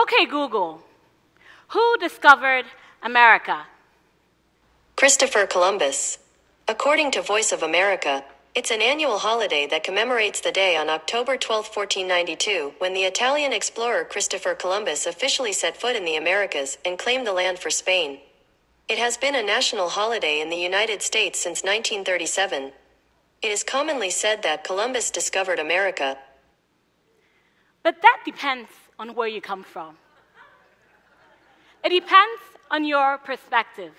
Okay, Google, who discovered America? Christopher Columbus. According to Voice of America, it's an annual holiday that commemorates the day on October 12, 1492, when the Italian explorer Christopher Columbus officially set foot in the Americas and claimed the land for Spain. It has been a national holiday in the United States since 1937. It is commonly said that Columbus discovered America. But that depends on where you come from. It depends on your perspective.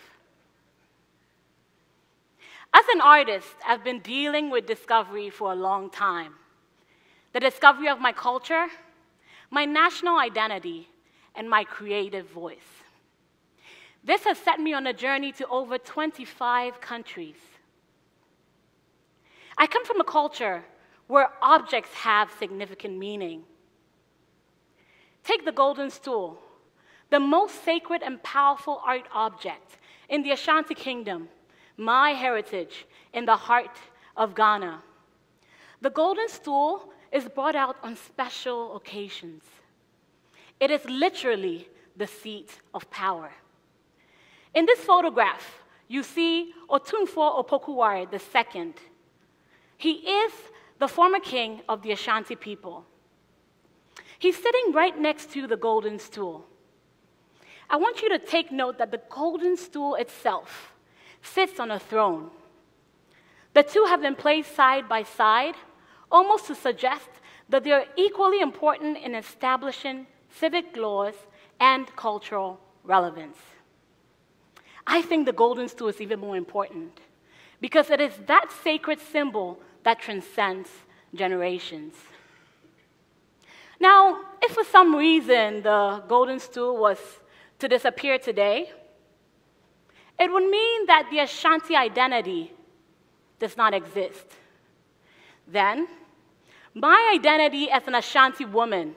As an artist, I've been dealing with discovery for a long time. The discovery of my culture, my national identity, and my creative voice. This has set me on a journey to over 25 countries. I come from a culture where objects have significant meaning. Take the golden stool, the most sacred and powerful art object in the Ashanti Kingdom, my heritage in the heart of Ghana. The golden stool is brought out on special occasions. It is literally the seat of power. In this photograph, you see Otunfo Opokuware II. He is the former king of the Ashanti people. He's sitting right next to the golden stool. I want you to take note that the golden stool itself sits on a throne. The two have been placed side by side, almost to suggest that they are equally important in establishing civic laws and cultural relevance. I think the golden stool is even more important because it is that sacred symbol that transcends generations. Now, if for some reason the golden stool was to disappear today, it would mean that the Ashanti identity does not exist. Then, my identity as an Ashanti woman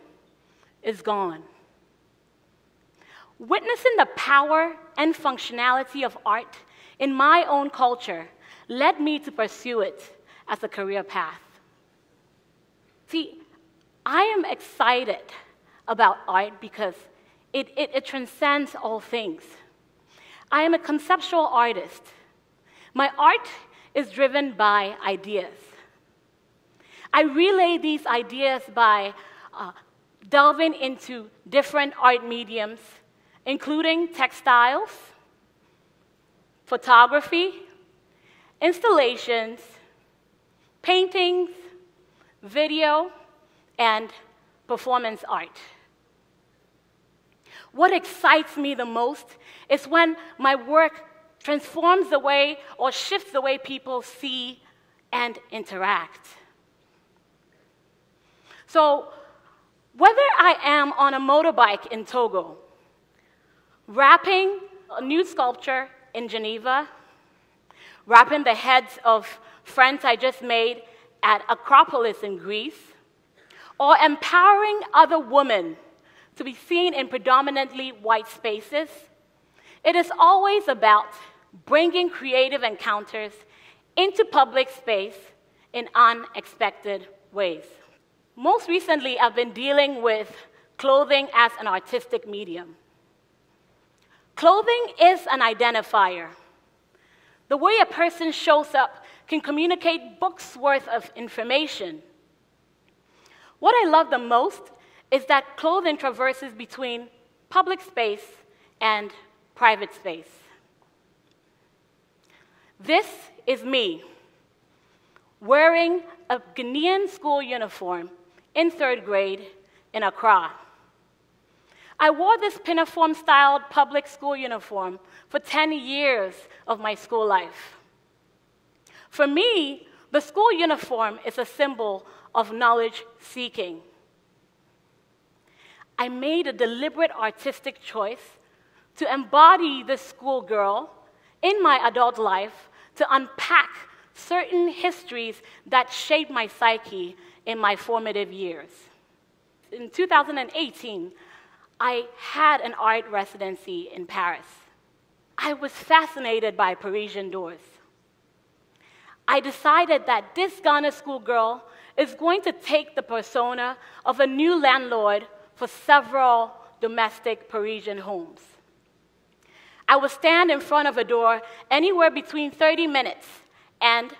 is gone. Witnessing the power and functionality of art in my own culture led me to pursue it as a career path. See, I am excited about art because it transcends all things. I am a conceptual artist. My art is driven by ideas. I relay these ideas by delving into different art mediums, including textiles, photography, installations, paintings, video, and performance art. What excites me the most is when my work transforms the way or shifts the way people see and interact. So, whether I am on a motorbike in Togo, wrapping a new sculpture in Geneva, wrapping the heads of friends I just made at Acropolis in Greece, or empowering other women to be seen in predominantly white spaces, it is always about bringing creative encounters into public space in unexpected ways. Most recently, I've been dealing with clothing as an artistic medium. Clothing is an identifier. The way a person shows up can communicate books worth of information. What I love the most is that clothing traverses between public space and private space. This is me, wearing a Ghanaian school uniform in 3rd grade in Accra. I wore this pinafore-styled public school uniform for 10 years of my school life. For me, the school uniform is a symbol of knowledge seeking. I made a deliberate artistic choice to embody this schoolgirl in my adult life to unpack certain histories that shaped my psyche in my formative years. In 2018, I had an art residency in Paris. I was fascinated by Parisian doors. I decided that this Ghana schoolgirl is going to take the persona of a new landlord for several domestic Parisian homes. I would stand in front of a door anywhere between 30 minutes and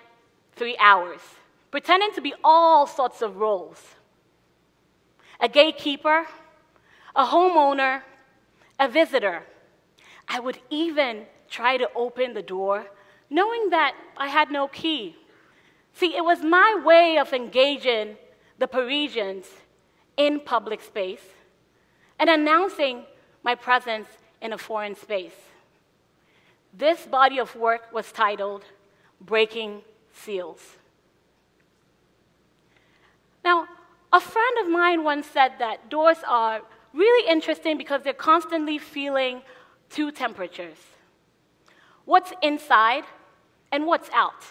3 hours, pretending to be all sorts of roles: a gatekeeper, a homeowner, a visitor. I would even try to open the door, knowing that I had no key. See, it was my way of engaging the Parisians in public space and announcing my presence in a foreign space. This body of work was titled Breaking Seals. Now, a friend of mine once said that doors are really interesting because they're constantly feeling two temperatures: what's inside and what's out.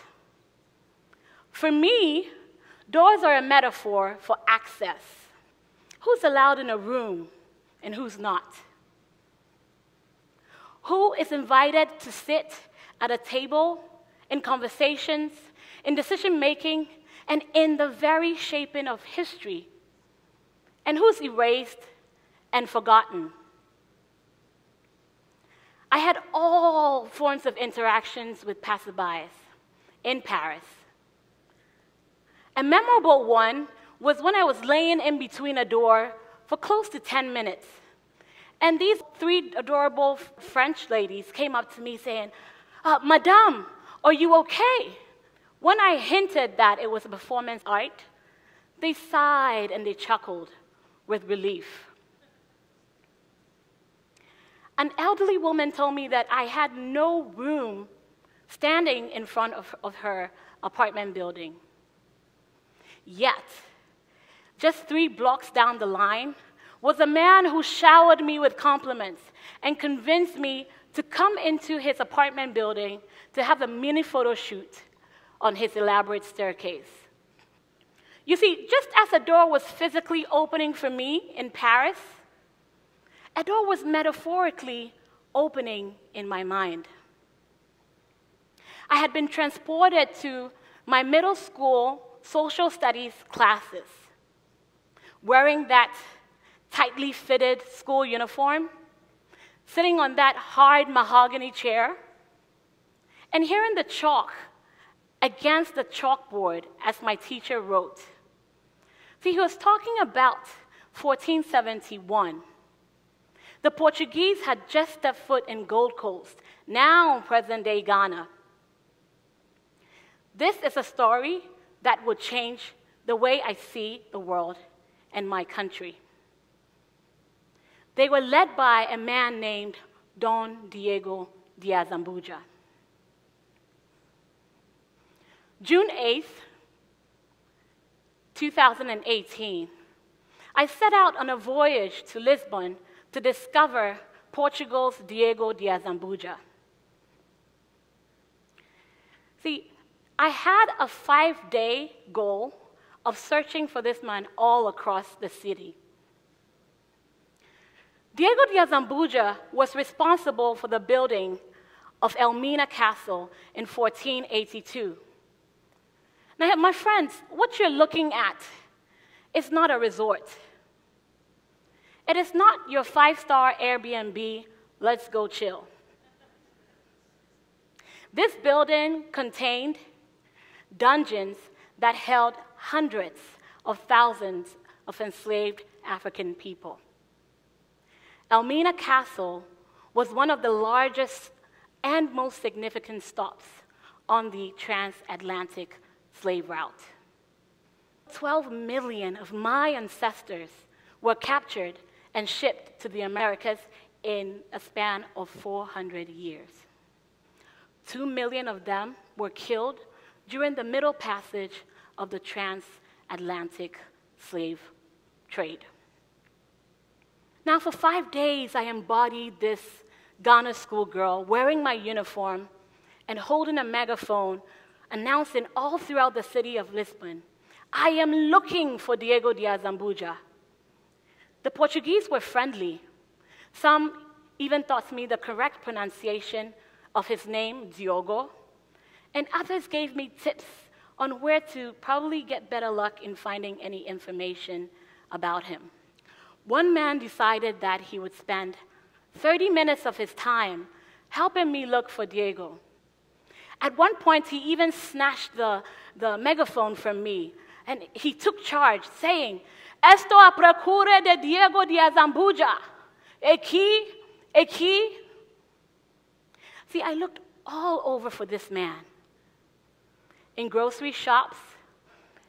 For me, doors are a metaphor for access. Who's allowed in a room and who's not? Who is invited to sit at a table, in conversations, in decision-making, and in the very shaping of history? And who's erased and forgotten? I had all forms of interactions with passerbys in Paris. A memorable one was when I was laying in between a door for close to 10 minutes. And these three adorable French ladies came up to me saying, "Madame, are you okay?" When I hinted that it was a performance art, they sighed and they chuckled with relief. An elderly woman told me that I had no room standing in front of her apartment building. Yet, just 3 blocks down the line was a man who showered me with compliments and convinced me to come into his apartment building to have a mini photo shoot on his elaborate staircase. You see, just as a door was physically opening for me in Paris, a door was metaphorically opening in my mind. I had been transported to my middle school social studies classes, wearing that tightly fitted school uniform, sitting on that hard mahogany chair, and hearing the chalk against the chalkboard as my teacher wrote. See, he was talking about 1471. The Portuguese had just stepped foot in Gold Coast, now present-day Ghana. This is a story that would change the way I see the world and my country. They were led by a man named Don Diego de Azambuja. June 8th, 2018, I set out on a voyage to Lisbon to discover Portugal's Diego de Azambuja. See, I had a 5-day goal of searching for this man all across the city. Diego de Azambuja was responsible for the building of Elmina Castle in 1482. Now, my friends, what you're looking at is not a resort. It is not your 5-star Airbnb, let's go chill. This building contained dungeons that held hundreds of thousands of enslaved African people. Elmina Castle was one of the largest and most significant stops on the transatlantic slave route. 12 million of my ancestors were captured and shipped to the Americas in a span of 400 years. 2 million of them were killed during the Middle Passage of the transatlantic slave trade. Now, for 5 days, I embodied this Ghana schoolgirl wearing my uniform and holding a megaphone, announcing all throughout the city of Lisbon, "I am looking for Diego de Azambuja." The Portuguese were friendly. Some even taught me the correct pronunciation of his name, Diogo, and others gave me tips on where to probably get better luck in finding any information about him. one man decided that he would spend 30 minutes of his time helping me look for Diego. At one point, he even snatched the megaphone from me, and he took charge, saying, "Esto a procura de Diego de Azambuja. Aquí. See, I looked all over for this man. In grocery shops,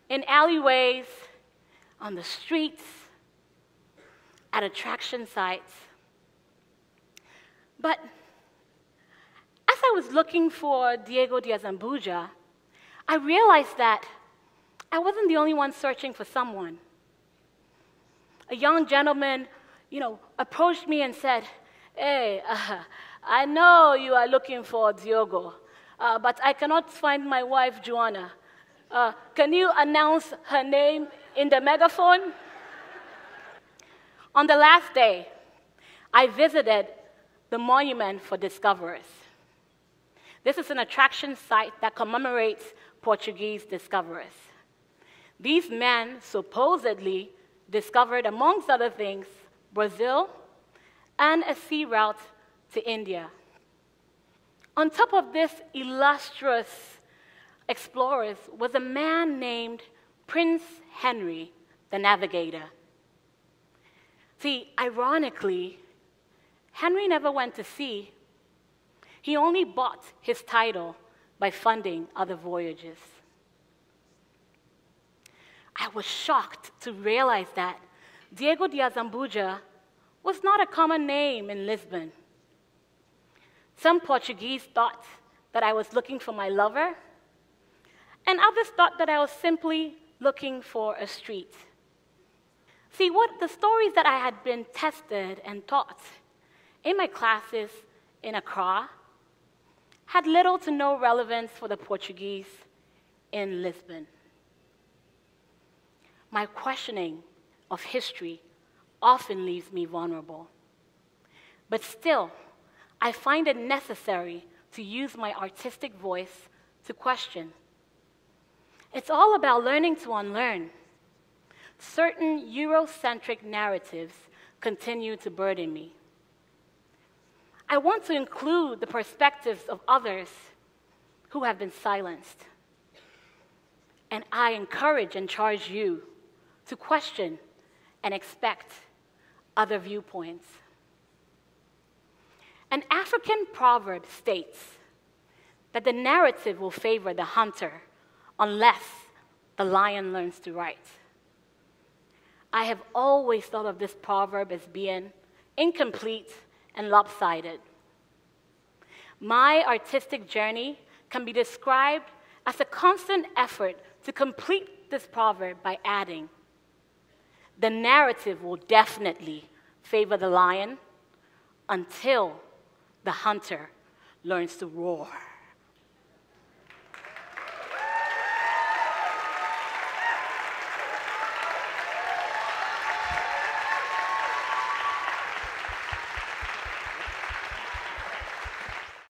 in alleyways, on the streets, at attraction sites. But as I was looking for Diego de Azambuja, I realized that I wasn't the only one searching for someone. A young gentleman, approached me and said, "Hey, I know you are looking for Diego, but I cannot find my wife, Joanna. Can you announce her name in the megaphone?" On the last day, I visited the Monument for Discoverers. This is an attraction site that commemorates Portuguese discoverers. These men supposedly discovered, amongst other things, Brazil and a sea route to India. On top of this illustrious explorers was a man named Prince Henry, the Navigator. See, ironically, Henry never went to sea. He only bought his title by funding other voyages. I was shocked to realize that Diego de Azambuja was not a common name in Lisbon. Some Portuguese thought that I was looking for my lover, and others thought that I was simply looking for a street. See, the stories that I had been tested and taught in my classes in Accra had little to no relevance for the Portuguese in Lisbon. My questioning of history often leaves me vulnerable. But still, I find it necessary to use my artistic voice to question. It's all about learning to unlearn. Certain Eurocentric narratives continue to burden me. I want to include the perspectives of others who have been silenced. And I encourage and charge you to question and expect other viewpoints. An African proverb states that the narrative will favor the hunter unless the lion learns to write. I have always thought of this proverb as being incomplete and lopsided. My artistic journey can be described as a constant effort to complete this proverb by adding, the narrative will definitely favor the lion until the hunter learns to roar.